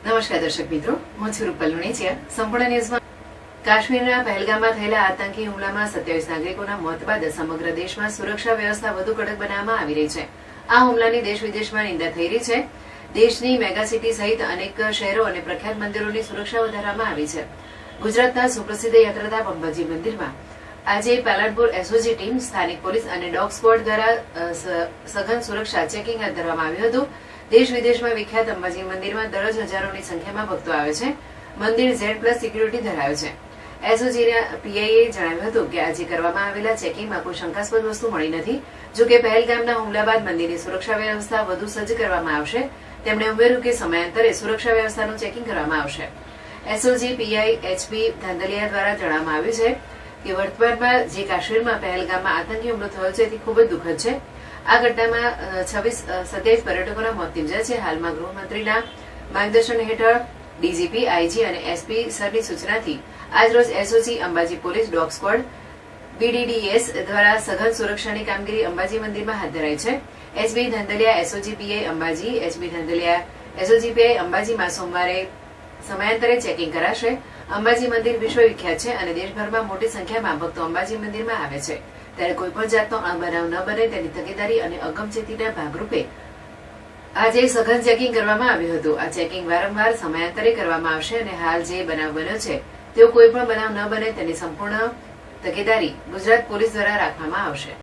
નમસ્કાર દર્શક મિત્રો, હું છું રૂપલ લુણીચિયા. સંપૂર્ણ ન્યૂઝમાં કાશ્મીરના પહેલગામમાં થયેલા આતંકી હુમલામાં 27 નાગરિકોના મોત બાદ સમગ્ર દેશમાં સુરક્ષા વ્યવસ્થા વધુ કડક બનાવવામાં આવી રહી છે. આ હુમલાની દેશ વિદેશમાં નિંદા થઈ રહી છે. દેશની મેગાસિટી સહિત અનેક શહેરો અને પ્રખ્યાત મંદિરોની સુરક્ષા વધારવામાં આવી છે. ગુજરાતના સુપ્રસિદ્ધ યાત્રાધામ અંબાજી મંદિરમાં આજે પાલનપુર એસઓજી ટીમ, સ્થાનિક પોલીસ અને ડોગ સ્ક્વોડ દ્વારા સઘન સુરક્ષા ચેકિંગ હાથ ધરવામાં આવ્યું હતું. દેશ વિદેશમાં વિખ્યાત અંબાજી મંદિરમાં દરરોજ હજારોની સંખ્યામાં ભક્તો આવે છે. મંદિર Z+ સિક્યુરિટી ધરાવે છે. એસઓજીના પીઆઈએ જણાવ્યું હતું કે આજે કરવામાં આવેલા ચેકિંગમાં કોઈ શંકાસ્પદ વસ્તુ મળી નથી. જોકે પહેલગામના હુમલા બાદ મંદિરની સુરક્ષા વ્યવસ્થા વધુ સજ્જ કરવામાં આવશે. તેમણે ઉમેર્યું કે સમયાંતરે સુરક્ષા વ્યવસ્થાનું ચેકિંગ કરવામાં આવશે. એસઓજી પીઆઈ HP ધાંધલિયા દ્વારા જણાવવામાં આવ્યું છે કે વર્તમાનમાં જે કાશ્મીરમાં પહેલગામમાં આતંકી હુમલો થયો છે તે ખૂબ જ દુઃખદ છે. આ ઘટનામાં 27 પર્યટકોના મોત નિપજ્યા છે. હાલમાં ગૃહમંત્રીના માર્ગદર્શન હેઠળ ડીજીપી, આઈજી અને એસપી સરની સૂચનાથી આજરોજ SOG, Ambaji police, dog squad, BDDS દ્વારા સઘન સુરક્ષાની કામગીરી અંબાજી મંદિરમાં હાથ ધરાઈ છે. HP Dhandhaliya SOG PI Ambaji, HP Dhandhaliya SOG PI અંબાજીમાં સોમવારે સમયાંતરે ચેકિંગ કરાશે. અંબાજી મંદિર વિશ્વવિખ્યાત છે અને દેશભરમાં મોટી સંખ્યામાં ભક્તો અંબાજી મંદિરમાં આવે છે. ત્યારે કોઈપણ જાતનો અણબનાવ ન બને તેની તકેદારી અને અગમચેતીના ભાગરૂપે આજે સઘન ચેકિંગ કરવામાં આવ્યું હતું. આ ચેકિંગ વારંવાર સમયાંતરે કરવામાં આવશે અને હાલ જે બનાવ બન્યો છે તેવો કોઈ પણ બનાવ ન બને તેની સંપૂર્ણ તકેદારી ગુજરાત પોલીસ દ્વારા રાખવામાં આવશે.